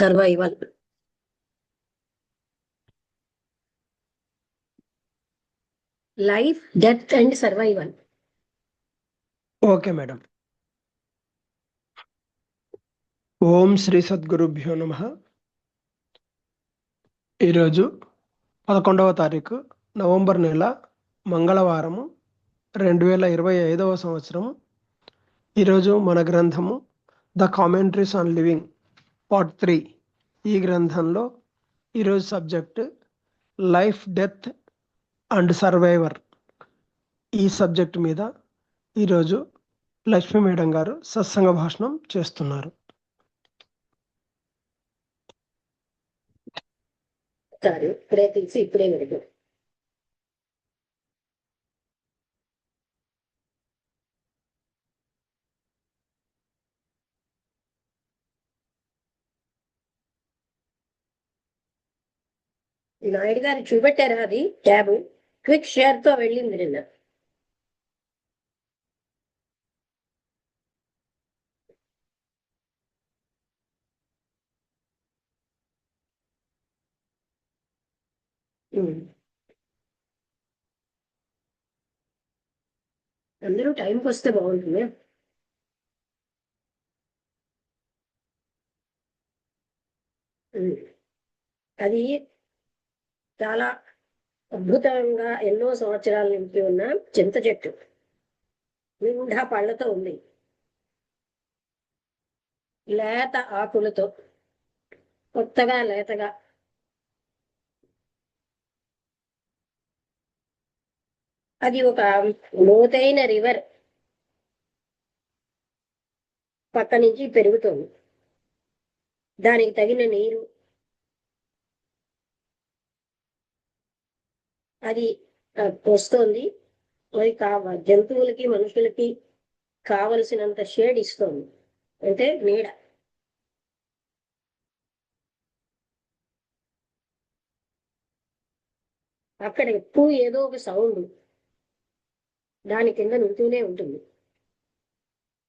Survival. Life, death and survival. Okay madam. ఓం శ్రీ సద్గురుభ్యో నమః. ఈరోజు 11వ తారీఖు నవంబర్ నెల మంగళవారము 2025వ సంవత్సరము. ఈరోజు మన గ్రంథము the commentaries on living part 3. ఈ గ్రంథంలో ఈరోజు subject life, death and survivor. ఈ సబ్జెక్ట్ మీద ఈరోజు లక్ష్మీ మేడం గారు సత్సంగ భాషణం చేస్తున్నారు. ఇప్పుడే తీసి ఇప్పుడే విడుగు. నాయుడు గారు చూపెట్టారా అది ట్యాబ్? క్విక్ షేర్ తో వెళ్ళింది నిన్న. అందరూ టైంకి వస్తే బాగుంటుంది. అది చాలా అద్భుతంగా ఎన్నో సంవత్సరాల నుంచి ఉన్న చింత చెట్టు నిండా పళ్ళతో ఉంది, లేత ఆకులతో, కొత్తగా లేతగా. అది ఒక లోతైన రివర్ పక్క నుంచి పెరుగుతుంది. దానికి తగిన నీరు అది వస్తుంది. మరి జంతువులకి మనుషులకి కావలసినంత షేడ్ ఇస్తుంది, అంటే నీడ. అక్కడ ఎప్పుడు ఏదో ఒక సౌండ్ దాని కింద నింటూనే ఉంటుంది.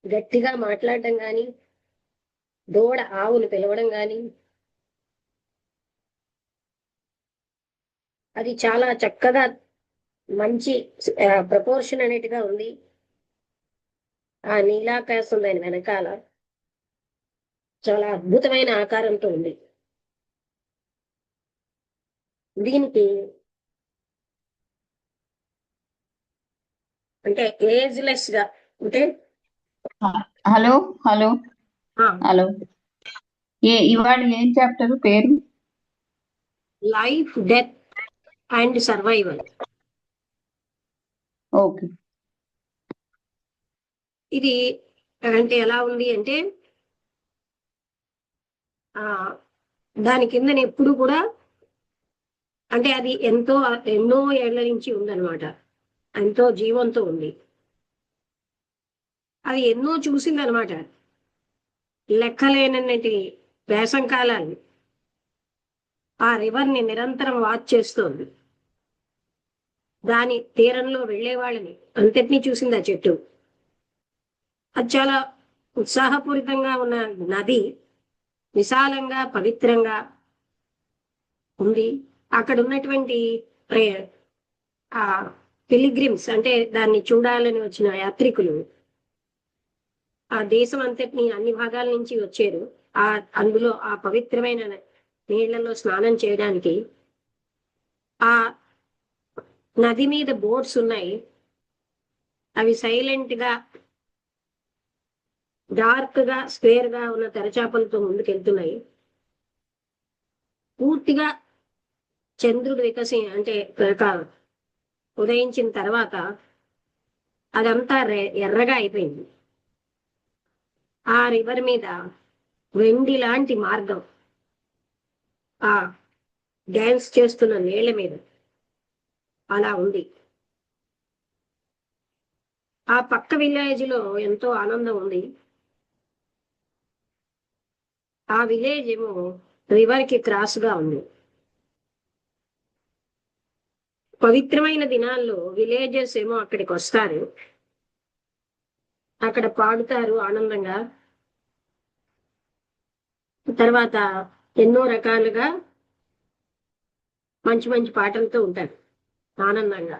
గట్టిగా మాట్లాడటం కానీ, దూడ ఆవును పిలవడం కానీ, అది చాలా చక్కగా మంచి ప్రపోర్షన్ అనేటిగా ఉంది. ఆ నీలాకాశం దాని వెనకాల చాలా అద్భుతమైన ఆకారంతో ఉంది. దీనికి అంటే ఏజ్లెస్ గా అంటే హలో హలో హలో ఇవాళ ఏం చాప్టర్ పేరు? Life, death and survival. Okay. ఇది అంటే ఎలా ఉంది అంటే దాని కింద ఎప్పుడు కూడా అంటే అది ఎన్నో ఏళ్ల నుంచి ఉందన్నమాట. ఎంతో జీవంతో ఉంది. అది ఎన్నో చూసిందనమాట. లెక్కలేనటి వేసంకాలాన్ని ఆ రివర్ ని నిరంతరం వాచ్ చేస్తోంది. దాని తీరంలో వెళ్లే వాళ్ళని అంతటినీ చూసింది ఆ చెట్టు. అది చాలా ఉత్సాహపూరితంగా ఉన్న నది, విశాలంగా పవిత్రంగా ఉంది. అక్కడ ఉన్నటువంటి ఆ పిలిగ్రిమ్స్ అంటే దాన్ని చూడాలని వచ్చిన యాత్రికులు ఆ దేశం అంతటిని అన్ని భాగాల నుంచి వచ్చారు. అందులో ఆ పవిత్రమైన నీళ్లలో స్నానం చేయడానికి. ఆ నది మీద బోట్స్ ఉన్నాయి. అవి సైలెంట్ గా డార్క్ గా స్క్వేర్ గా ఉన్న తెరచాపలతో ముందుకెళ్తున్నాయి. పూర్తిగా చంద్రుడు అంటే ఉదయించిన తర్వాత అదంతా ఎర్రగా అయిపోయింది. ఆ రివర్ మీద వెండి లాంటి మార్గం ఆ డాన్స్ చేస్తున్న నీళ్ల మీద అలా ఉంది. ఆ పక్క విలేజ్ లో ఎంతో ఆనందం ఉంది. ఆ విలేజ్ ఏమో రివర్ కి క్రాస్ గా ఉంది. పవిత్రమైన దినాల్లో విలేజెస్ ఏమో అక్కడికి వస్తారు, అక్కడ పాడుతారు ఆనందంగా. తర్వాత ఎన్నో రకాలుగా మంచి మంచి పాటలతో ఉంటారు ఆనందంగా.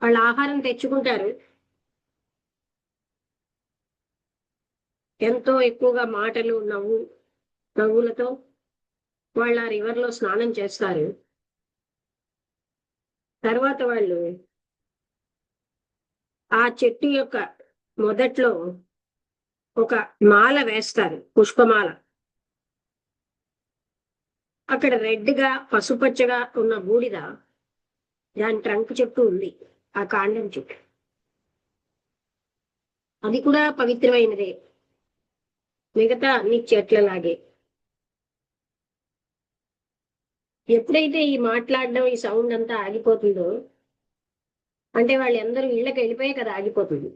వాళ్ళు ఆహారం తెచ్చుకుంటారు, ఎంతో ఎక్కువగా మాటలు నవ్వులతో వాళ్ళ రివర్లో స్నానం చేస్తారు. తర్వాత వాళ్ళు ఆ చెట్టు యొక్క మొదట్లో ఒక మాల వేస్తారు, పుష్పమాల. అక్కడ రెడ్ గా పసుపచ్చగా ఉన్న బూడిద దాని ట్రంక్ చుట్టూ ఉంది, ఆ కాండం చుట్టూ. అది కూడా పవిత్రమైనదే, మిగతా అన్ని చెట్లలాగే. ఎప్పుడైతే ఈ మాట్లాడడం, ఈ సౌండ్ అంతా ఆగిపోతుందో, అంటే వాళ్ళందరూ ఇళ్ళకి వెళ్ళిపోయే కదా ఆగిపోతుంది.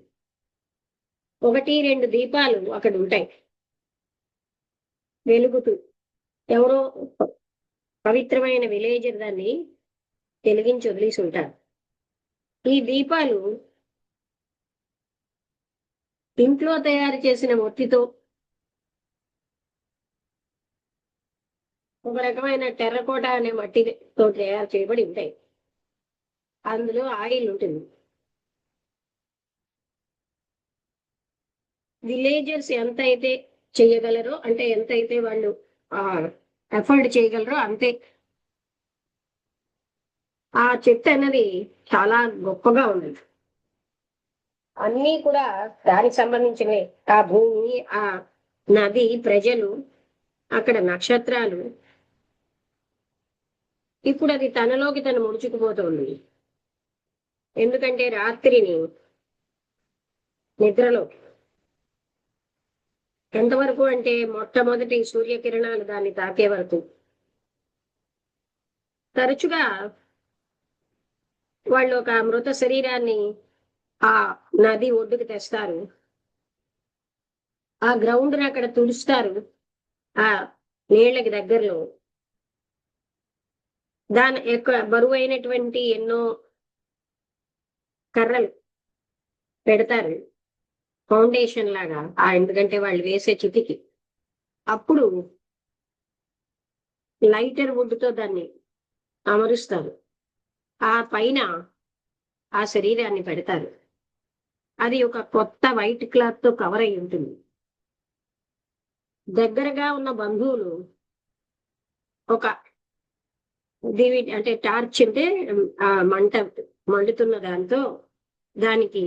1-2 దీపాలు అక్కడ ఉంటాయి వెలుగుతూ. ఎవరో పవిత్రమైన విలేజర్ దాన్ని వెలిగించి వదిలేసి ఉంటారు. ఈ దీపాలు ఇంట్లో తయారు చేసిన ఒత్తితో, ఒక రకమైన టెర్రకోట అనే మట్టితో తయారు చేయబడి ఉంటాయి. అందులో ఆయిల్ ఉంటుంది. విలేజర్స్ ఎంత అయితే చేయగలరో, అంటే ఎంతైతే వాళ్ళు ఎఫర్డ్ చేయగలరో అంతే. ఆ చెట్టు అన్నది చాలా గొప్పగా ఉంది. అన్నీ కూడా దానికి సంబంధించినవి. ఆ భూమి, ఆ నది, ప్రజలు, అక్కడ నక్షత్రాలు. ఇప్పుడు అది తనలోకి తను ముడుచుకుపోతుంది. ఎందుకంటే రాత్రిని నిద్రలో ఎంతవరకు అంటే మొట్టమొదటి సూర్యకిరణాలు దాన్ని తాకే వరకు తరచుగా వాళ్ళు ఒక మృత శరీరాన్ని ఆ నది ఒడ్డుకు తెస్తారు. ఆ గ్రౌండ్ ని అక్కడ తుడుస్తారు ఆ నీళ్ళకి దగ్గరలో. దాని యొక్క బరువైనటువంటి ఎన్నో కర్రలు పెడతారు ఫౌండేషన్ లాగా, ఎందుకంటే వాళ్ళు వేసే చితికి. అప్పుడు లైటర్ వుడ్ తో దాన్ని అమరుస్తారు. ఆ పైన ఆ శరీరాన్ని పెడతారు. అది ఒక కొత్త వైట్ క్లాత్ తో కవర్ అయి ఉంటుంది. దగ్గరగా ఉన్న బంధువులు ఒక అంటే టార్చ్ అంటే ఆ మండుతున్న దాంతో దానికి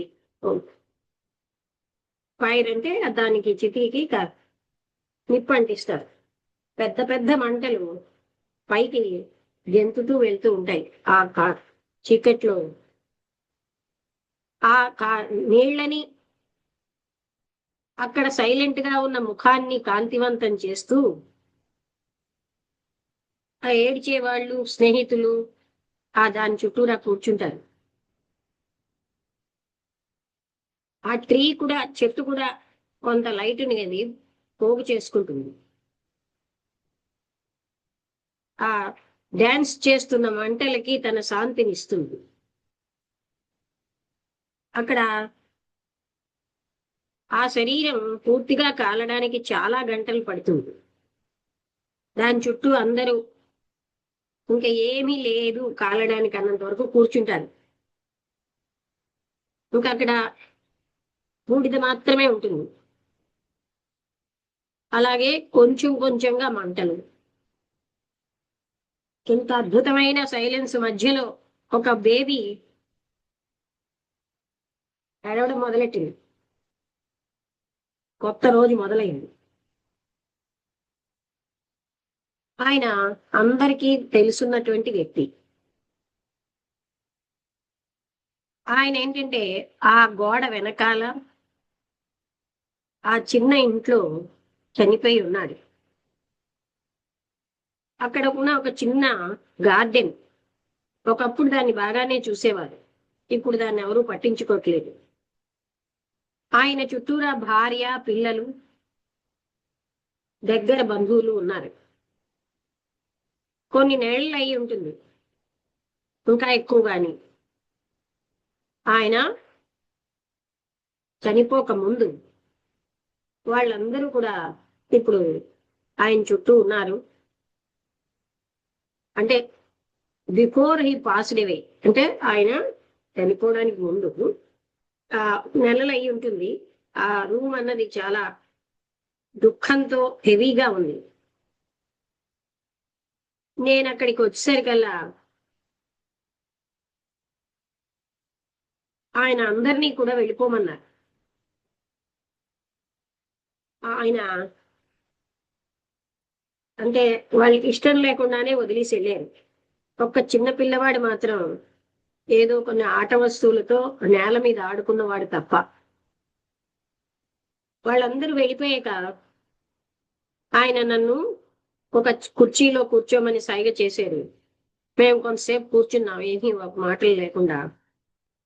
ఫైర్ అంటే దానికి చితికి నిప్పు అంటిస్తారు. పెద్ద పెద్ద మంటలు పైకి గెంతుతూ వెళ్తూ ఉంటాయి ఆ చీకట్లో. ఆ నీళ్ళని అక్కడ సైలెంట్ గా ఉన్న ముఖాన్ని కాంతివంతం చేస్తూ ఆ ఏడ్చే వాళ్ళు, స్నేహితులు దాని చుట్టూరా కూర్చుంటారు. ఆ ట్రీ కూడా, చెట్టు కూడా కొంత లైట్ని అది పోగు చేసుకుంటుంది. ఆ డాన్స్ చేస్తున్న మంటలకి తన శాంతిని ఇస్తుంది. అక్కడ ఆ శరీరం పూర్తిగా కాలడానికి చాలా గంటలు పడుతుంది. దాని చుట్టూ అందరూ ఇంకా ఏమీ లేదు కాలడానికి అన్నంత వరకు కూర్చుంటారు. ఇంకా అక్కడ బూడిద మాత్రమే ఉంటుంది. అలాగే కొంచెం కొంచెంగా మంటలు. ఇంత అద్భుతమైన సైలెన్స్ మధ్యలో ఒక బేబీ ఏడవడం మొదలెట్టింది. కొత్త రోజు మొదలైంది. ఆయన అందరికీ తెలుసున్నటువంటి వ్యక్తి. ఆయన ఏంటంటే ఆ గోడ వెనకాల ఆ చిన్న ఇంట్లో చనిపోయి ఉన్నాడు. అక్కడ ఉన్న ఒక చిన్న గార్డెన్, ఒకప్పుడు దాన్ని బాగానే చూసేవారు, ఇప్పుడు దాన్ని ఎవరూ పట్టించుకోవట్లేదు. ఆయన చుట్టూరా భార్య, పిల్లలు, దగ్గర బంధువులు ఉన్నారు. కొన్ని నెలలు అయి ఉంటుంది, ఇంకా ఎక్కువగాని. ఆయన చనిపోక ముందు వాళ్ళందరూ కూడా ఇప్పుడు ఆయన చుట్టూ ఉన్నారు. అంటే బిఫోర్ హీ పాస్డ్ అవే, అంటే ఆయన చనిపోవడానికి ముందు నెలలు అయి ఉంటుంది. ఆ రూమ్ అన్నది చాలా దుఃఖంతో హెవీగా ఉంది. నేను అక్కడికి వచ్చేసరికల్లా ఆయన అందరినీ కూడా వెళ్ళిపోమన్నారు. ఆయన అంటే వాళ్ళకి ఇష్టం లేకుండానే వదిలేసి వెళ్ళారు. ఒక్క చిన్న పిల్లవాడు మాత్రం ఏదో కొన్ని ఆట వస్తువులతో నేల మీద ఆడుకున్నవాడు తప్ప. వాళ్ళందరూ వెళ్ళిపోయాక ఆయన నన్ను ఒక కుర్చీలో కూర్చోమని సైగ చేశారు. మేము కొంతసేపు కూర్చున్నాం, ఏమీ మాటలు లేకుండా.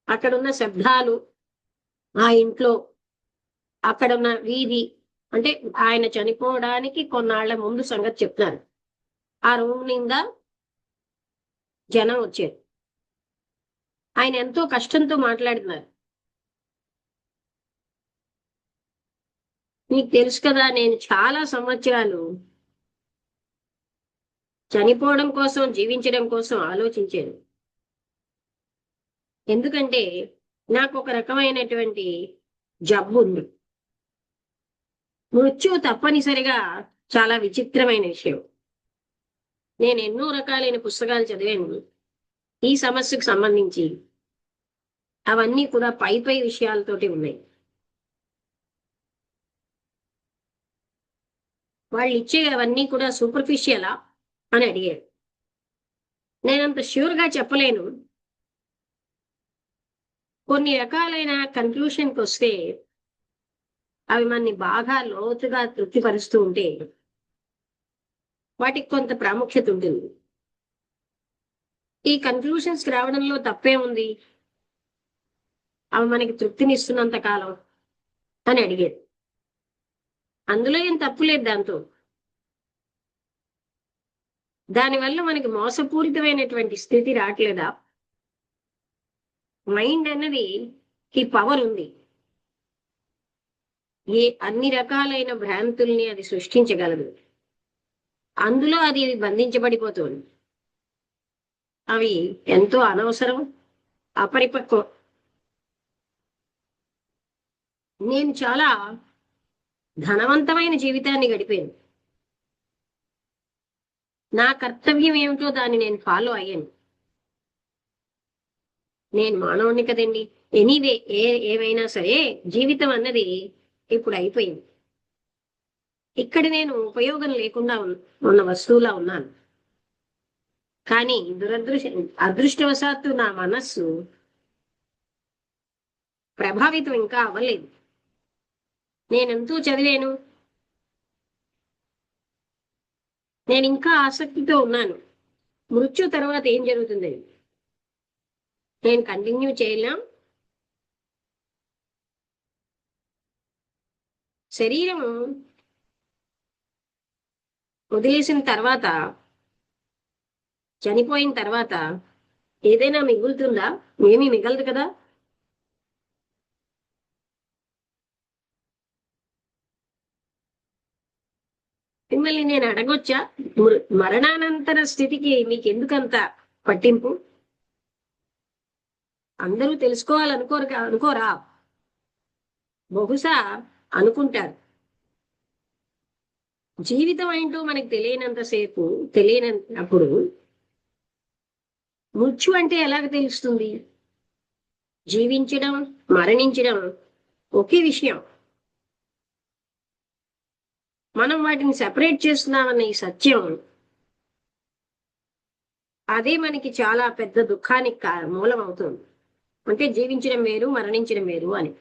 అక్కడున్న శబ్దాలు, ఆ ఇంట్లో అక్కడున్న వీధి, అంటే ఆయన చనిపోవడానికి కొన్నాళ్ల ముందు సంగతి చెప్తున్నారు. ఆ రూమ్ నిండా జనం వచ్చారు. ఆయన ఎంతో కష్టంతో మాట్లాడుతున్నారు. నీకు తెలుసు కదా, నేను చాలా సంవత్సరాలు చనిపోవడం కోసం, జీవించడం కోసం ఆలోచించాను. ఎందుకంటే నాకు ఒక రకమైనటువంటి జబ్బు ఉంది. మృత్యు తప్పనిసరిగా చాలా విచిత్రమైన విషయం. నేను ఎన్నో రకాలైన పుస్తకాలు చదివాను ఈ సమస్యకు సంబంధించి. అవన్నీ కూడా పై పై విషయాలతోటి ఉన్నాయి. వాళ్ళు ఇచ్చే అవన్నీ కూడా సూపర్ఫిషియలా అని అడిగారు. నేనంత ష్యూర్గా చెప్పలేను. కొన్ని రకాలైన కన్క్లూషన్కి వస్తే అవి మనని బాగా లోతుగా తృప్తిపరుస్తూ ఉంటే వాటికి కొంత ప్రాముఖ్యత ఉంటుంది. ఈ కన్క్లూషన్స్కి రావడంలో తప్పే ఉంది, అవి మనకి తృప్తినిస్తున్నంత కాలం అని అడిగారు. అందులో ఏం తప్పు లేదు దాంతో. దానివల్ల మనకి మోసపూరితమైనటువంటి స్థితి రావట్లేదా? మైండ్ అన్నది ఈ పవర్ ఉంది. అన్ని రకాలైన భ్రాంతుల్ని అది సృష్టించగలదు. అందులో అది బంధించబడిపోతుంది. అవి ఎంతో అనవసరం, అపరిపక్వం. నేను చాలా ధనవంతమైన జీవితాన్ని గడిపాను. నా కర్తవ్యం ఏమిటో దాన్ని నేను ఫాలో అయ్యాను. నేను మానవుని కదండి. ఎనీవే, ఏమైనా సరే జీవితం అన్నది ఇప్పుడు అయిపోయింది. ఇక్కడ నేను ఉపయోగం లేకుండా ఉన్న వస్తువులా ఉన్నాను. కానీ అదృష్టవశాత్తు నా మనస్సు ప్రభావితం ఇంకా అవ్వలేదు. నేనెంతో చదివాను, నేను ఇంకా ఆసక్తితో ఉన్నాను. మృత్యు తర్వాత ఏం జరుగుతుందని నేను కంటిన్యూ చేయలేం. శరీరం వదిలేసిన తర్వాత, చనిపోయిన తర్వాత ఏదైనా మిగులుతుందా? ఏమీ మిగలదు కదా. మిమ్మల్ని నేను అడగొచ్చా, మరణానంతర స్థితికి మీకు ఎందుకంత పట్టింపు? అందరూ అనుకోరా? బహుశా అనుకుంటారు. జీవితం ఏంటో మనకు తెలియనప్పుడు మృత్యు అంటే ఎలాగ తెలుస్తుంది? జీవించడం, మరణించడం ఒకే విషయం. మనం వాటిని సెపరేట్ చేస్తున్నామన్న ఈ సత్యం, అదే మనకి చాలా పెద్ద దుఃఖానికి మూలం అవుతుంది. అంటే జీవించడం వేరు, మరణించడం వేరు అని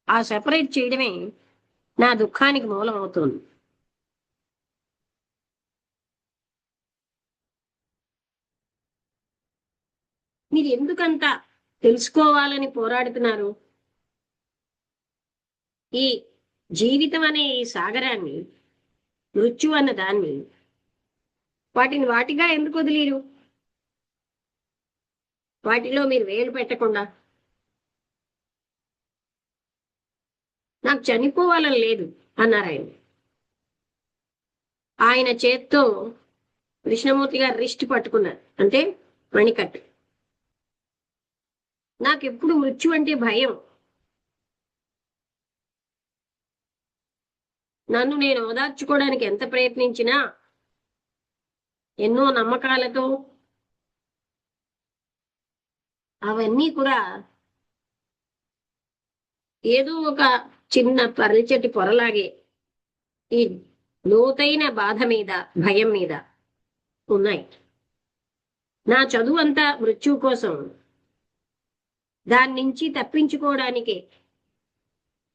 ఆ సెపరేట్ చేయడమే నా దుఃఖానికి మూలం అవుతుంది. మీరు ఎందుకంత తెలుసుకోవాలని పోరాడుతున్నారు? ఈ జీవితం అనే ఈ సాగరాన్ని, మృత్యు అన్న దాన్ని, వాటిని వాటిగా ఎందుకు వదిలేరు? వాటిలో మీరు వేలు పెట్టకుండా. నాకు చనిపోవాలని లేదు అన్నారు ఆయన. ఆయన చేత్తో కృష్ణమూర్తి గారు రిస్ట్ పట్టుకున్నారు, అంటే మణికట్టు. నాకు ఎప్పుడు మృత్యు అంటే భయం. నన్ను నేను ఓదార్చుకోవడానికి ఎంత ప్రయత్నించినా ఎన్నో నమ్మకాలతో అవన్నీ కూడా ఏదో ఒక చిన్న పరలిచెట్టి పొరలాగే ఈ లోతైన బాధ మీద, భయం మీద ఉన్నాయి. నా చదువు అంతా మృత్యువు కోసం, దాని నుంచి తప్పించుకోవడానికి,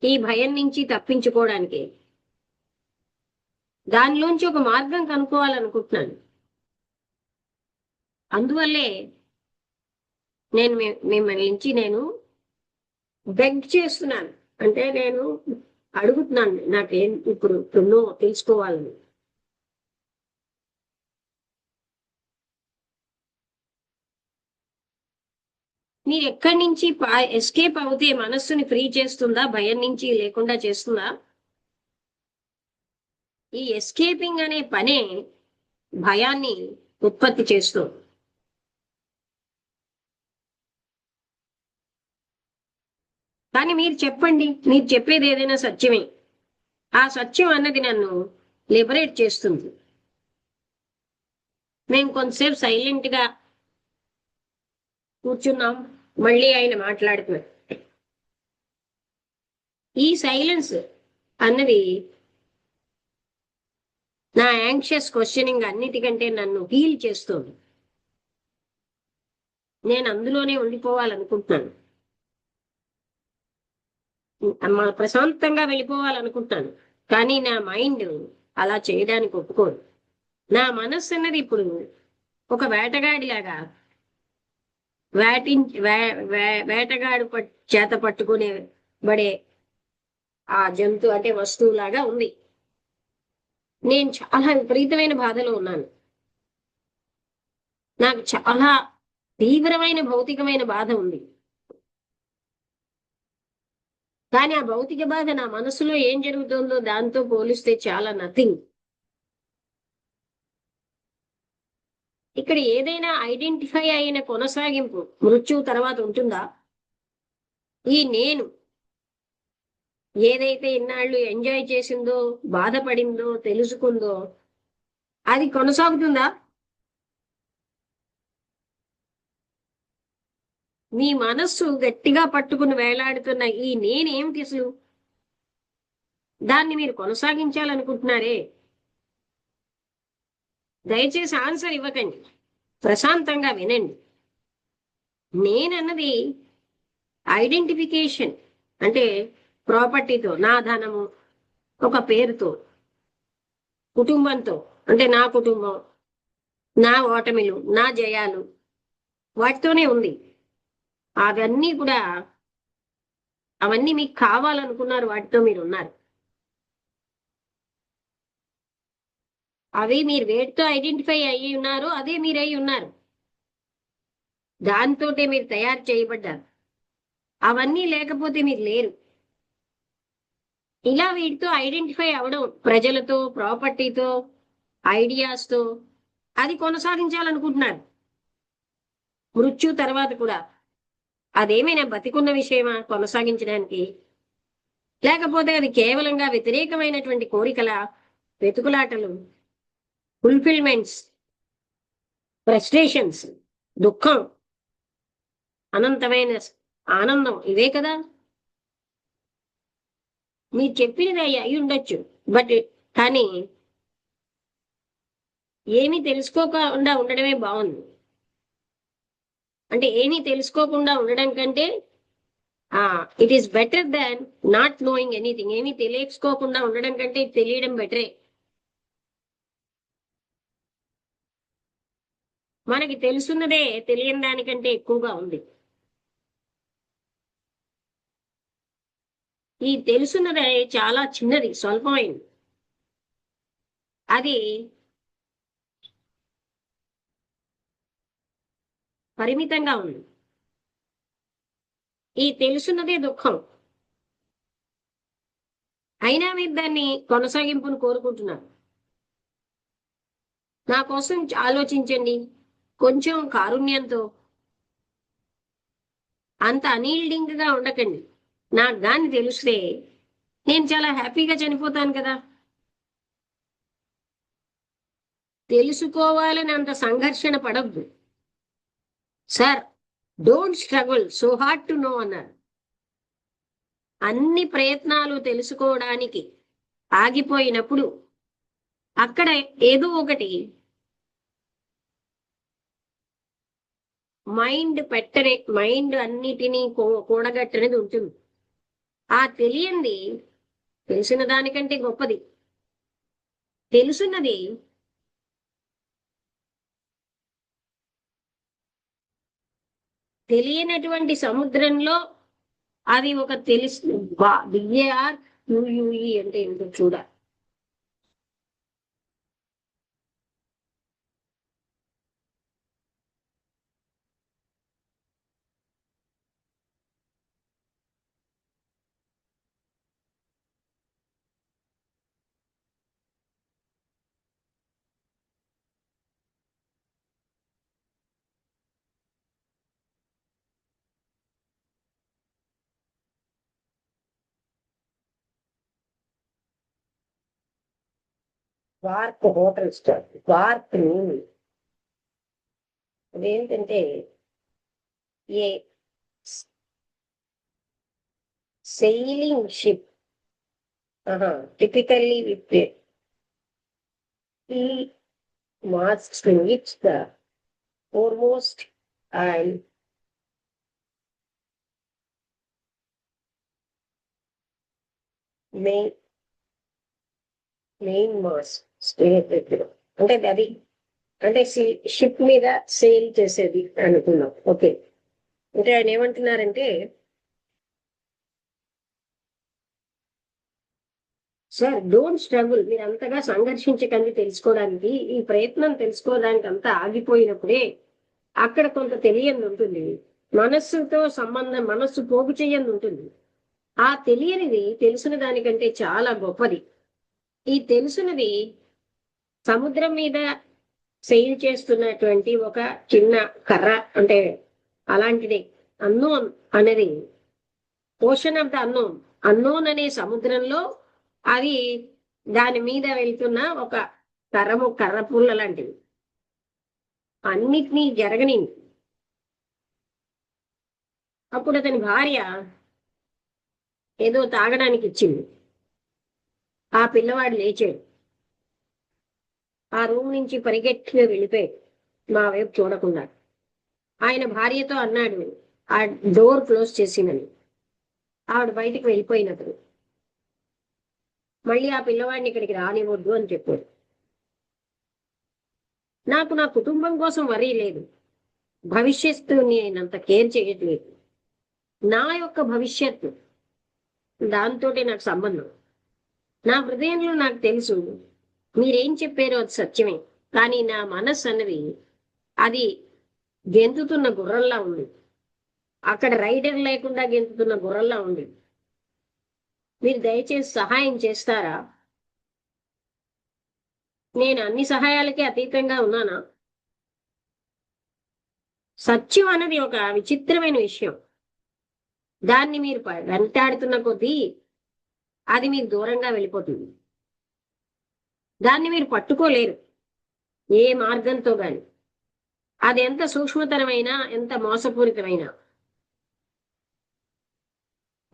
ఈ భయం నుంచి తప్పించుకోవడానికి, దానిలోంచి ఒక మార్గం కనుక్కోవాలనుకుంటున్నాను. అందువల్లే నేను మిమ్మల్ని నుంచి నేను బెగ్ చేస్తున్నాను, అంటే నేను అడుగుతున్నాను, నాకేం ఇప్పుడు ఎన్నో తెలుసుకోవాలని. మీరు ఎక్కడి నుంచి ఎస్కేప్ అవుతే మనస్సుని ఫ్రీ చేస్తుందా, భయం నుంచి లేకుండా చేస్తుందా? ఈ ఎస్కేపింగ్ అనే పనే భయాన్ని ఉత్పత్తి చేస్తుంది. కానీ మీరు చెప్పండి, మీరు చెప్పేది ఏదైనా సత్యమే. ఆ సత్యం అన్నది నన్ను లిబరేట్ చేస్తుంది. మేము కొంతసేపు సైలెంట్ గా కూర్చున్నాం, మళ్ళీ ఆయన మాట్లాడుతున్నారు. ఈ సైలెన్స్ అన్నది నా యాంగ్షియస్ క్వశ్చనింగ్ అన్నిటికంటే నన్ను హీల్ చేస్తుంది. నేను అందులోనే ఉండిపోవాలనుకుంటున్నాను, ప్రశాంతంగా వెళ్ళిపోవాలనుకుంటున్నాను. కానీ నా మైండ్ అలా చేయడానికి ఒప్పుకోదు. నా మనస్సు అన్నది ఇప్పుడు ఒక వేటగాడిలాగా వేటగాడు చేత పట్టుకునే బడే ఆ జంతు అంటే వస్తువులాగా ఉంది. నేను చాలా విపరీతమైన బాధలో ఉన్నాను. నాకు చాలా తీవ్రమైన భౌతికమైన బాధ ఉంది. కానీ ఆ భౌతిక బాధ నా మనసులో ఏం జరుగుతుందో దాంతో పోలిస్తే చాలా నథింగ్. ఇక్కడ ఏదైనా ఐడెంటిఫై అయిన కొనసాగింపు మృత్యువు తర్వాత ఉంటుందా? ఈ నేను ఏదైతే ఇన్నాళ్ళు ఎంజాయ్ చేసిందో, బాధపడిందో, తెలుసుకుందో అది కొనసాగుతుందా? మీ మనస్సు గట్టిగా పట్టుకుని వేలాడుతున్న ఈ నేనేమిటి అసలు? దాన్ని మీరు కొనసాగించాలనుకుంటున్నారే? దయచేసి ఆన్సర్ ఇవ్వకండి, ప్రశాంతంగా వినండి. నేనన్నది ఐడెంటిఫికేషన్, అంటే ప్రాపర్టీతో, నా ధనము, ఒక పేరుతో, కుటుంబంతో, అంటే నా కుటుంబం, నా ఓటమిలు, నా జయాలు, వాటితోనే ఉంది. అవన్నీ కూడా, అవన్నీ మీకు కావాలనుకున్నారు, వాటితో మీరు ఉన్నారు. అవి మీరు వేటితో ఐడెంటిఫై అయ్యి ఉన్నారో అదే మీరు అయి ఉన్నారు. దాంతో మీరు తయారు చేయబడ్డారు. అవన్నీ లేకపోతే మీరు లేరు. ఇలా వీటితో ఐడెంటిఫై అవడం, ప్రజలతో, ప్రాపర్టీతో, ఐడియాస్తో, అది కొనసాగించాలనుకుంటున్నారు మృత్యు తర్వాత కూడా. అదేమైనా బతికున్న విషయమా కొనసాగించడానికి? లేకపోతే అది కేవలంగా వ్యతిరేకమైనటువంటి కోరికల, వెతుకులాటలు, ఫుల్ఫిల్మెంట్స్, ఫ్రస్ట్రేషన్స్, దుఃఖం, అనంతమైన ఆనందం, ఇవే కదా? మీరు చెప్పినది అయి ఉండొచ్చు, బట్ కానీ ఏమీ తెలుసుకోకుండా ఉండడమే బాగుంది. అంటే ఏమీ తెలుసుకోకుండా ఉండడం కంటే it is better than not knowing anything. ఏమీ తెలుసుకోకుండా ఉండడం కంటే తెలియడం బెటరే. మనకి తెలుసున్నదే తెలియని దానికంటే ఎక్కువగా ఉంది. ఈ తెలుసున్నదే చాలా చిన్నది, స్వల్పమైంది. అది పరిమితంగా ఉంది. ఈ తెలుసున్నదే దుఃఖం. అయినా మీరు దాన్ని కొనసాగింపును కోరుకుంటున్నారు. నా కోసం ఆలోచించండి కొంచెం కారుణ్యంతో. అంత అన్ఈల్డింగ్ గా ఉండకండి. నాకు గాని తెలిస్తే నేను చాలా హ్యాపీగా చనిపోతాను కదా. తెలుసుకోవాలని అంత సంఘర్షణ పడద్దు sir. Don't struggle so hard to know అన్నారు. అన్ని ప్రయత్నాలు తెలుసుకోవడానికి ఆగిపోయినప్పుడు అక్కడ ఏదో ఒకటి మైండ్ అన్నిటినీ కూడగట్టనేది ఉంటుంది. ఆ తెలియంది తెలిసిన దానికంటే గొప్పది. తెలుసున్నది తెలియనటువంటి సముద్రంలో అది ఒక తెలుసు. బిఏఆర్ యుయుఈ అంటే ఏంటో చూడాలి. వార్క్ హోటల్ స్టార్ వార్క్ నీళ్ళు అదేంటంటే a sailing ship typically with key masts in which the foremost and main mast అంటే అది అంటే షిప్ మీద సెయిల్ చేసేది అనుకున్నాం. ఓకే, అంటే ఆయన ఏమంటున్నారంటే సార్ డోంట్ స్ట్రగుల్, మీరు అంతగా సంఘర్షించకండి తెలుసుకోవడానికి. ఈ ప్రయత్నం తెలుసుకోవడానికి అంతా ఆగిపోయినప్పుడే అక్కడ కొంత తెలియంది ఉంటుంది. మనస్సుతో సంబంధం, మనస్సు పోగు చెయ్యంది ఉంటుంది. ఆ తెలియనిది తెలిసిన దానికంటే చాలా గొప్పది. ఈ తెలుసున్నది సముద్రం మీద సెయిల్ చేస్తున్నటువంటి ఒక చిన్న కర్ర అంటే అలాంటిది. అన్నోన్ అనేది ఓషన్ ఆఫ్ ద అన్నోన్ అనే సముద్రంలో అది దాని మీద వెళ్తున్న ఒక కర్ర పుల్ల లాంటిది. అన్నిటినీ జరగని అప్పుడు అతని భార్య ఏదో తాగడానికి ఇచ్చింది. ఆ పిల్లవాడు లేచాడు. ఆ రూమ్ నుంచి పరిగెత్తుగా వెళ్ళిపోయాడు మా వైపు చూడకుండా. ఆయన భార్యతో అన్నాడు ఆ డోర్ క్లోజ్ చేసిందని. ఆవిడ బయటికి వెళ్ళిపోయినప్పుడు మళ్ళీ ఆ పిల్లవాడిని ఇక్కడికి రానివ్వద్దు అని చెప్పాడు. నాకు నా కుటుంబం కోసం వరీ లేదు, భవిష్యత్తు నేనంత కేర్ చేయట్లేదు. నా యొక్క భవిష్యత్తు దాంతో నాకు సంబంధం. నా హృదయంలో నాకు తెలుసు మీరేం చెప్పారో అది సత్యమే, కానీ నా మనస్సు అన్నది అది గెంతుతున్న గుర్రంలా ఉంది. అక్కడ రైడర్ లేకుండా గెంతుతున్న గుర్రంలా ఉంది. మీరు దయచేసి సహాయం చేస్తారా? నేను అన్ని సహాయాలకి అతీతంగా ఉన్నానా? సత్యం అన్నది ఒక విచిత్రమైన విషయం. దాన్ని మీరు వెంటాడుతున్న కొద్దీ అది మీకు దూరంగా వెళ్ళిపోతుంది. దాన్ని మీరు పట్టుకోలేరు ఏ మార్గంతో గాని. అది ఎంత సూక్ష్మతరమైనా, ఎంత మోసపూరితమైనా,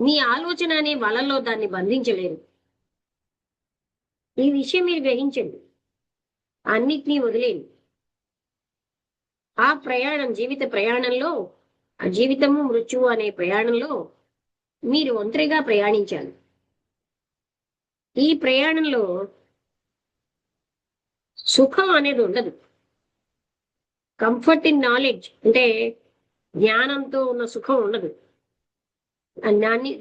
మీ ఆలోచన అనే వలలో దాన్ని బంధించలేరు. ఈ విషయం మీరు గ్రహించండి. అన్నిటినీ వదిలేండి. ఆ ప్రయాణం, జీవిత ప్రయాణంలో, ఆ జీవితము మృత్యువు అనే ప్రయాణంలో మీరు ఒంటరిగా ప్రయాణించాలి. ఈ ప్రయాణంలో సుఖం అనేది ఉండదు. కంఫర్ట్ ఇన్ నాలెడ్జ్ అంటే జ్ఞానంతో ఉన్న సుఖం ఉండదు.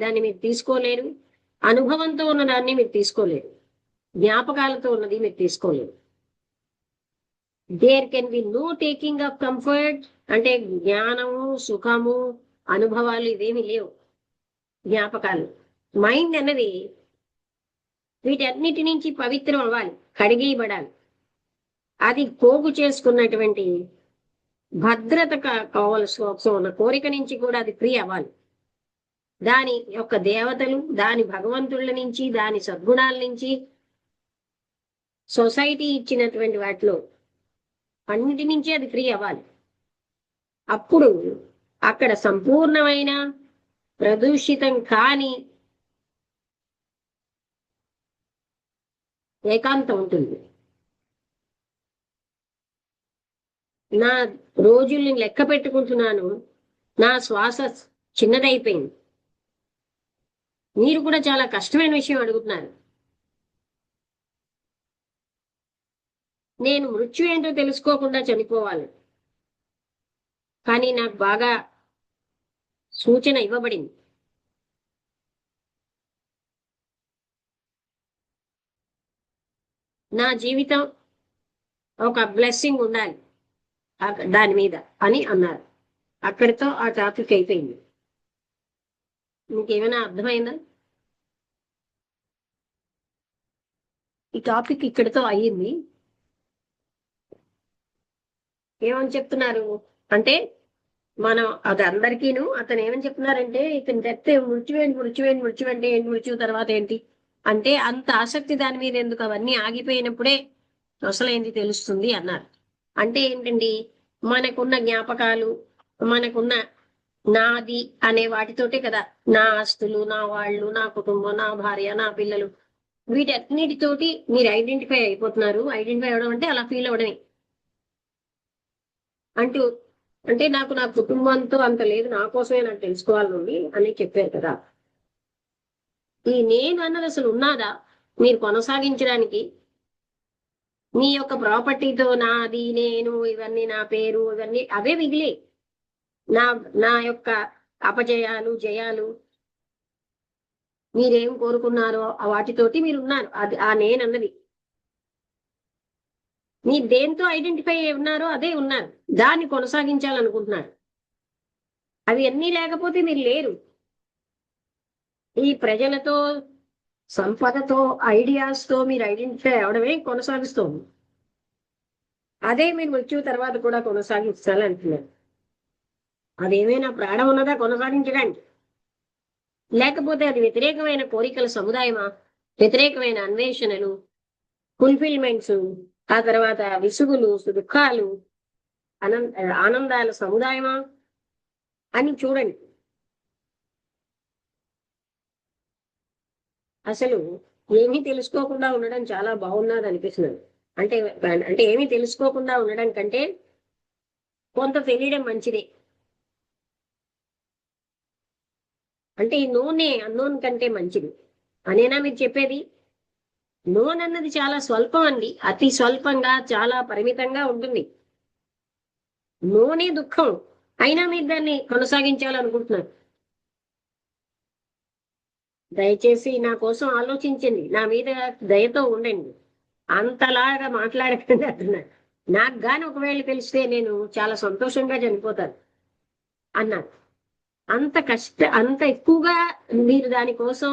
దాన్ని మీరు తీసుకోలేరు. అనుభవంతో ఉన్న దాన్ని మీరు తీసుకోలేరు. జ్ఞాపకాలతో ఉన్నది మీరు తీసుకోలేరు. There can be no taking of comfort అంటే జ్ఞానము, సుఖము, అనుభవాలు ఇవేమి లేవు. జ్ఞాపకాలు, మైండ్ అన్నది వీటన్నిటి నుంచి పవిత్రం అవ్వాలి, కడిగేయబడాలి. అది పోగు చేసుకున్నటువంటి భద్రత కావాల్సి ఉన్న కోరిక నుంచి కూడా అది ఫ్రీ అవ్వాలి. దాని యొక్క దేవతలు, దాని భగవంతుళ్ళ నుంచి, దాని సద్గుణాల నుంచి, సొసైటీ ఇచ్చినటువంటి వాటిలో అన్నిటి నుంచి అది ఫ్రీ అవ్వాలి. అప్పుడు అక్కడ సంపూర్ణమైన ప్రదూషితం కాని ఏకాంతం ఉంటుంది. నా రోజుల్ని లెక్క పెట్టుకుంటున్నాను, నా శ్వాస చిన్నదైపోయింది. మీరు కూడా చాలా కష్టమైన విషయం అడుగుతున్నారు. నేను మృత్యు ఏంటో తెలుసుకోకుండా చనిపోవాలి, కానీ నాకు బాగా సూచన ఇవ్వబడింది. నా జీవితం ఒక బ్లెస్సింగ్ ఉండాలి దాని మీద అని అన్నారు. అక్కడితో ఆ టాపిక్ అయిపోయింది. ఇంకేమైనా అర్థమైందా? ఈ టాపిక్ ఇక్కడితో అయ్యింది. ఏమని చెప్తున్నారు అంటే, మనం అది అందరికీను అతను ఏమని చెప్తున్నారంటే, ఇతను చెప్తే మృత్యువేంటి మృత్యువేంటి మృత్యు అంటే ఏంటి, మృత్యు తర్వాత ఏంటి అంటే, అంత ఆసక్తి దాని మీద ఎందుకు, అవన్నీ ఆగిపోయినప్పుడే అసలేంది తెలుస్తుంది అన్నారు. అంటే ఏంటండి, మనకున్న జ్ఞాపకాలు, మనకున్న నాది అనే వాటితోటే కదా, నా ఆస్తులు, నా వాళ్ళు, నా కుటుంబం, నా భార్య, నా పిల్లలు, వీటన్నిటితోటి మీరు ఐడెంటిఫై అయిపోతున్నారు. ఐడెంటిఫై అవడం అంటే అలా ఫీల్ అవడమే. అంటే నాకు నా కుటుంబంతో అంత లేదు, నా కోసమే నాకు తెలుసుకోవాలని అని చెప్పారు కదా. ఈ నేను అన్నది అసలు ఉన్నదా మీరు కొనసాగించడానికి? మీ యొక్క ప్రాపర్టీతో నాది, నేను, ఇవన్నీ నా పేరు, ఇవన్నీ అవే మిగిలి, నా నా యొక్క అపజయాలు, జయాలు, మీరేం కోరుకున్నారో ఆ వాటితోటి మీరు ఉన్నారు. అది ఆ నేనన్నది. మీరు దేంతో ఐడెంటిఫై ఉన్నారో అదే ఉన్నారు, దాన్ని కొనసాగించాలనుకుంటున్నారు. అవి అన్నీ లేకపోతే మీరు లేరు. ఈ ప్రజలతో, సంపదతో, ఐడియాస్తో మీరు ఐడెంటిఫై అవడమే కొనసాగిస్తోంది. అదే మీరు మృత్యు తర్వాత కూడా కొనసాగించాలంటున్నారు. అదేమైనా ప్రాణం ఉన్నదా కొనసాగించడానికి? లేకపోతే అది వ్యతిరేకమైన కోరికల సముదాయమా? వ్యతిరేకమైన అన్వేషణలు, ఫుల్ఫిల్మెంట్స్, ఆ తర్వాత విసుగులు, దుఃఖాలు, ఆనందాల సముదాయమా అని చూడండి. అసలు ఏమీ తెలుసుకోకుండా ఉండడం చాలా బాగున్నది అనిపిస్తున్నది. అంటే అంటే ఏమీ తెలుసుకోకుండా ఉండడం కంటే కొంత తెలియడం మంచిదే. అంటే ఈ నోనే అన్నోన్ కంటే మంచిది అనేనా మీరు చెప్పేది? నోన్ అన్నది చాలా స్వల్పం అండి, అతి స్వల్పంగా, చాలా పరిమితంగా ఉంటుంది. నోనే దుఃఖం, అయినా మీరు దాన్ని కొనసాగించాలనుకుంటున్నారు. దయచేసి నా కోసం ఆలోచించండి, నా మీద దయతో ఉండండి, అంతలాగా మాట్లాడకండి అంటున్నాడు. నాకు గాని ఒకవేళ తెలిస్తే నేను చాలా సంతోషంగా చనిపోతాను అన్నారు. అంత ఎక్కువగా మీరు దానికోసం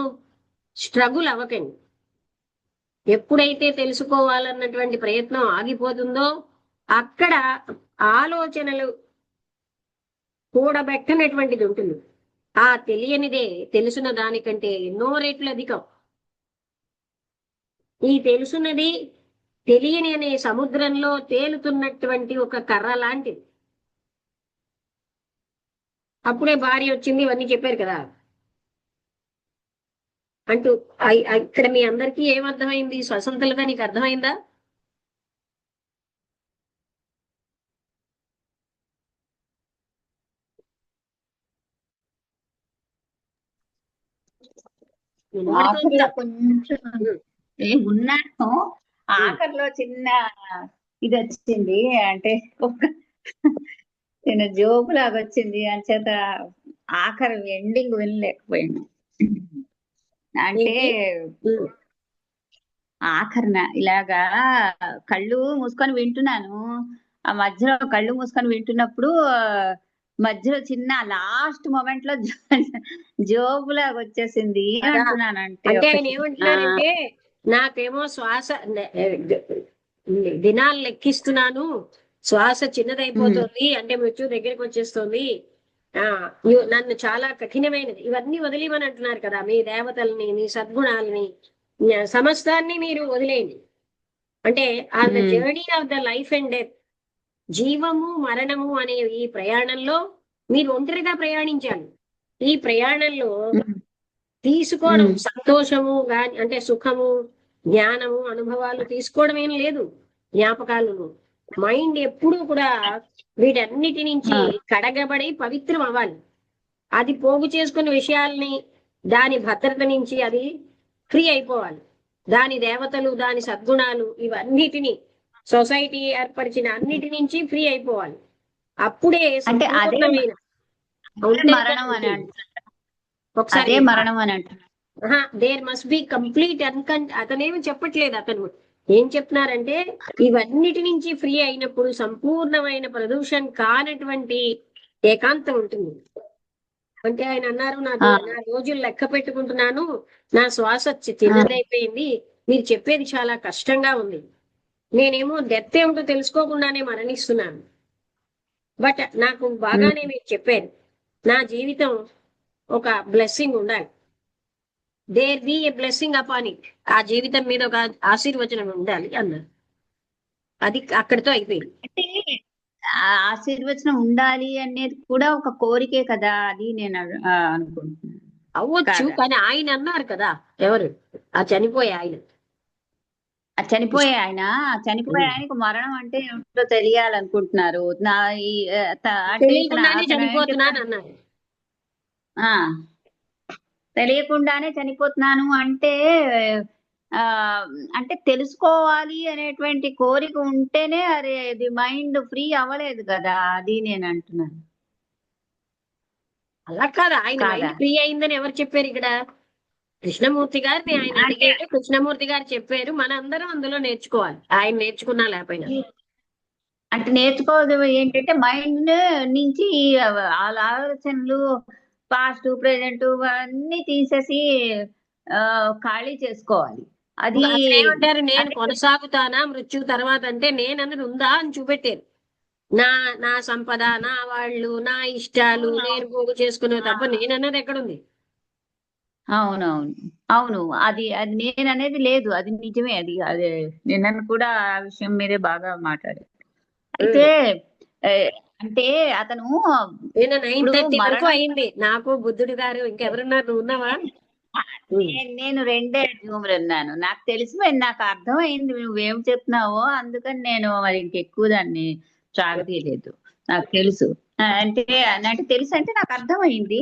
స్ట్రగుల్ అవ్వకండి. ఎప్పుడైతే తెలుసుకోవాలన్నటువంటి ప్రయత్నం ఆగిపోతుందో అక్కడ ఆలోచనలు కూడబెట్టనటువంటిది ఉంటుంది. ఆ తెలియనిదే తెలిసిన దానికంటే ఎన్నో రెట్లు అధికం. ఈ తెలుసున్నది తెలియని అనే సముద్రంలో తేలుతున్నటువంటి ఒక కర్ర లాంటిది. అప్పుడే భార్య వచ్చింది, ఇవన్నీ చెప్పారు కదా అంటూ. ఇక్కడ మీ అందరికీ ఏమర్థమైంది? స్వతంత్రత నీకు అర్థమైందా? ఆఖరిలో కొంచెం ఉన్నాను, ఆఖరిలో చిన్న ఇది వచ్చింది, అంటే ఒక చిన్న జోకు లాగా వచ్చింది, అంచేత ఆఖరి ఎండింగ్ వినలేకపోయాను. అంటే ఆఖరిన ఇలాగా కళ్ళు మూసుకొని వింటున్నాను, ఆ మధ్యలో కళ్ళు మూసుకొని వింటున్నప్పుడు మధ్యలో చిన్న లాస్ట్ మూమెంట్ లో జోబులాగా వచ్చేసింది అంటున్నాను. అంటే ఆయన ఏమంటున్నారంటే, నాకేమో శ్వాస దినాలు లెక్కిస్తున్నాను, శ్వాస చిన్నదైపోతుంది అంటే మృత్యు దగ్గరికి వచ్చేస్తుంది, నన్ను చాలా కఠినమైనది, ఇవన్నీ వదిలేమని అంటున్నారు కదా. మీ దేవతల్ని, మీ సద్గుణాలని, సమస్తాన్ని మీరు వదిలేయండి. అంటే on the journey of the life and death, జీవము మరణము అనే ఈ ప్రయాణంలో మీరు ఒంటరిగా ప్రయాణించాలి. ఈ ప్రయాణంలో తీసుకోవడం సంతోషము గాని, అంటే సుఖము, జ్ఞానము, అనుభవాలు తీసుకోవడం ఏం లేదు. జ్ఞాపకాలను మైండ్ ఎప్పుడూ కూడా వీటన్నిటి నుంచి కడగబడి పవిత్రం అవ్వాలి. అది పోగు చేసుకున్న విషయాల్ని, దాని భద్రత నుంచి అది ఫ్రీ అయిపోవాలి. దాని దేవతలు, దాని సద్గుణాలు, ఇవన్నిటిని సొసైటీ ఏర్పరిచిన అన్నిటి నుంచి ఫ్రీ అయిపోవాలి. అప్పుడే అంటే అదే సంపూర్ణమైన మరణం అని అంటారు. ఒకసారి అదే మరణం అని అంటారు. దేర్ మస్ట్ బి కంప్లీట్ అతనేమి చెప్పట్లేదు. అతను ఏం చెప్తున్నారంటే ఇవన్నిటి నుంచి ఫ్రీ అయినప్పుడు సంపూర్ణమైన ప్రదూషణ కానటువంటి ఏకాంతం ఉంటుంది. అంటే ఆయన అన్నారు, నా రోజులు లెక్క పెట్టుకుంటున్నాను, నా శ్వాస చిన్నదైపోయింది, మీరు చెప్పేది చాలా కష్టంగా ఉంది, నేనేమో డెత్ ఏమిటో తెలుసుకోకుండానే మరణిస్తున్నాను. బట్ నాకు బాగానే మీరు చెప్పారు, నా జీవితం ఒక బ్లెస్సింగ్ ఉండాలి, there be a blessing upon it, ఆ జీవితం మీద ఒక ఆశీర్వచనం ఉండాలి అన్నారు. అది అక్కడితో అయిపోయింది. అంటే ఆశీర్వచనం ఉండాలి అనేది కూడా ఒక కోరికే కదా, అది నేను అనుకుంటున్నాను. అవ్వచ్చు, కానీ ఆయన అన్నారు కదా, ఎవరు ఆ చనిపోయే ఆయన, చనిపోయే ఆయనకు మరణం అంటే ఏమిటో తెలియాలనుకుంటున్నారు. నా ఈ తెలియకుండానే చనిపోతున్నాను అన్నారు. తెలియకుండానే చనిపోతున్నాను అంటే అంటే తెలుసుకోవాలి అనేటువంటి కోరిక ఉంటేనే అరే ఇది మైండ్ ఫ్రీ అవ్వలేదు కదా, అది నేను అంటున్నాను. అలా కాదు, ఆయన మైండ్ ఫ్రీ అయిందని ఎవరు చెప్పారు ఇక్కడ? కృష్ణమూర్తి గారిని ఆయన అడిగారు, కృష్ణమూర్తి గారు చెప్పారు, మనందరం అందులో నేర్చుకోవాలి, ఆయన నేర్చుకున్నా లేకపోయినా. అంటే నేర్చుకోవద్దు ఏంటంటే మైండ్ నుంచి ఆలోచనలు పాస్ట్ ప్రెజెంట్ అన్ని తీసేసి ఖాళీ చేసుకోవాలి. అది ఏమంటారు, నేను కొనసాగుతానా మృత్యు తర్వాత అంటే నేనన్నది ఉందా అని చూపెట్టారు. నా సంపద, నా వాళ్ళు, నా ఇష్టాలు నేను పోగు చేసుకునే తప్ప నేనన్నది ఎక్కడుంది? అవును, అది నేననేది లేదు, అది నిజమే. అదే నిన్న కూడా ఆ విషయం మీదే బాగా మాట్లాడారు. అయితే అంటే అతను 9:30 వరకు అయింది. నాకు బుద్ధుడు గారు ఇంకెవరున్నారు, నువ్వు ఉన్నావా? నేను 2 జూములు ఉన్నాను. నాకు తెలిసిపోయింది, నాకు అర్థమైంది నువ్వేం చెప్తున్నావో, అందుకని నేను మరి ఇంకెక్కువ దాన్ని సాగతీయలేదు. నాకు తెలుసు అంటే తెలుసు అంటే నాకు అర్థమైంది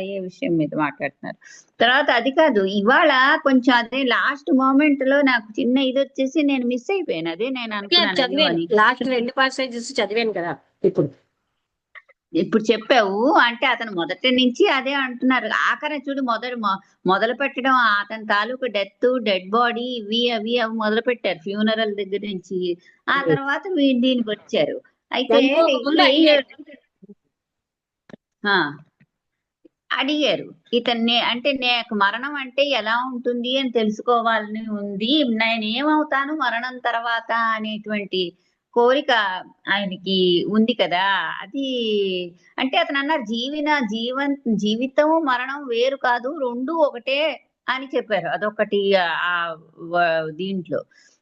ఏ విషయం మీద మాట్లాడుతున్నారు. తర్వాత అది కాదు, ఇవాళ కొంచెం అదే లాస్ట్ మూమెంట్ లో నాకు చిన్న ఇది వచ్చేసి నేను మిస్ అయిపోయాను. అదే నేను అనుకున్నాను, లాస్ట్ 2 పాసేజెస్ చదివాను కదా ఇప్పుడు చెప్పావు. అంటే అతను మొదటి నుంచి అదే అంటున్నారు. ఆఖరి చూడు, మొదలు పెట్టడం అతని తాలూకు డెడ్ బాడీ ఇవి అవి మొదలు పెట్టారు ఫ్యూనరల్ దగ్గర నుంచి. ఆ తర్వాత దీనికి వచ్చారు. అయితే అడిగారు ఇతన్ని, అంటే నాకు మరణం అంటే ఎలా ఉంటుంది అని తెలుసుకోవాలని ఉంది, నేనేమవుతాను మరణం తర్వాత అనేటువంటి కోరిక ఆయనకి ఉంది కదా. అది అంటే అతను అన్నారు జీవితం మరణం వేరు కాదు, రెండు ఒకటే అని చెప్పారు. అదొకటి దీంట్లో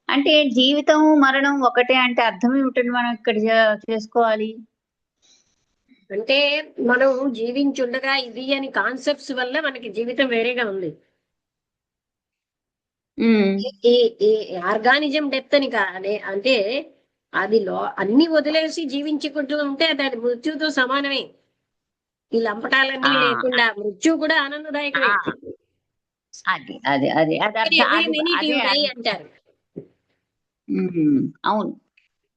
అంటే జీవితం మరణం ఒకటే అంటే అర్థం ఏమిటండి మనం ఇక్కడ చేసుకోవాలి? అంటే మనం జీవించుండగా ఇది అని కాన్సెప్ట్స్ వల్ల మనకి జీవితం వేరేగా ఉంది. ఈ ఆర్గానిజం డెత్ అని అంటే అది అన్ని వదిలేసి జీవించుకుంటూ ఉంటే దాని మృత్యుతో సమానమే. ఈ లంపటాలన్నీ లేకుండా మృత్యు కూడా ఆనందదాయకమే. అంటారు. అవును,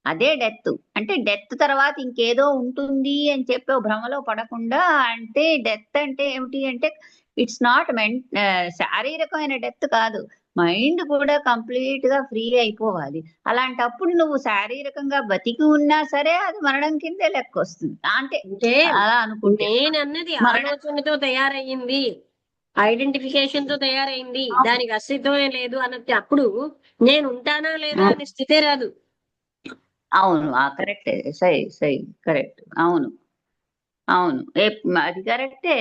అదే డెత్. అంటే డెత్ తర్వాత ఇంకేదో ఉంటుంది అని చెప్పి భ్రమలో పడకుండా, అంటే డెత్ అంటే ఏమిటి అంటే ఇట్స్ నాట్ శారీరకమైన డెత్ కాదు, మైండ్ కూడా కంప్లీట్ గా ఫ్రీ అయిపోవాలి. అలాంటప్పుడు నువ్వు శారీరకంగా బతికి ఉన్నా సరే అది మరణం కిందే లెక్క వస్తుంది. అంటే అలా అనుకుంటే నేనన్నది ఆలోచనతో తయారయ్యింది, ఐడెంటిఫికేషన్ తో తయారైంది, దానికి అస్తిత్వమే లేదు అన్నది. అప్పుడు నేను ఉంటానా లేదా అనే స్థితే రాదు. అవును కరెక్టే, సై సై కరెక్ట్, అవును అవును. అది కరెక్టే.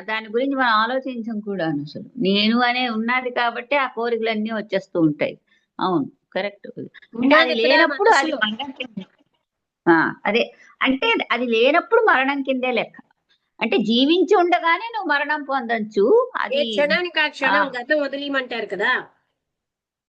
దాని గురించి మనం ఆలోచించం కూడా అసలు. నేను అనే ఉన్నది కాబట్టి ఆ కోరికలన్నీ వచ్చేస్తూ ఉంటాయి. అవును, కరెక్ట్. అంటే అది ఉన్నది కదా లేనప్పుడు అది మనసులో. మరణం కిందే. అదే, అంటే అది లేనప్పుడు మరణం కిందే లెక్క. అంటే జీవించి ఉండగానే నువ్వు మరణం పొందొచ్చు. ఏ అది క్షణానికి ఆ ఆ క్షణం గతం వదిలేయమంటారు కదా.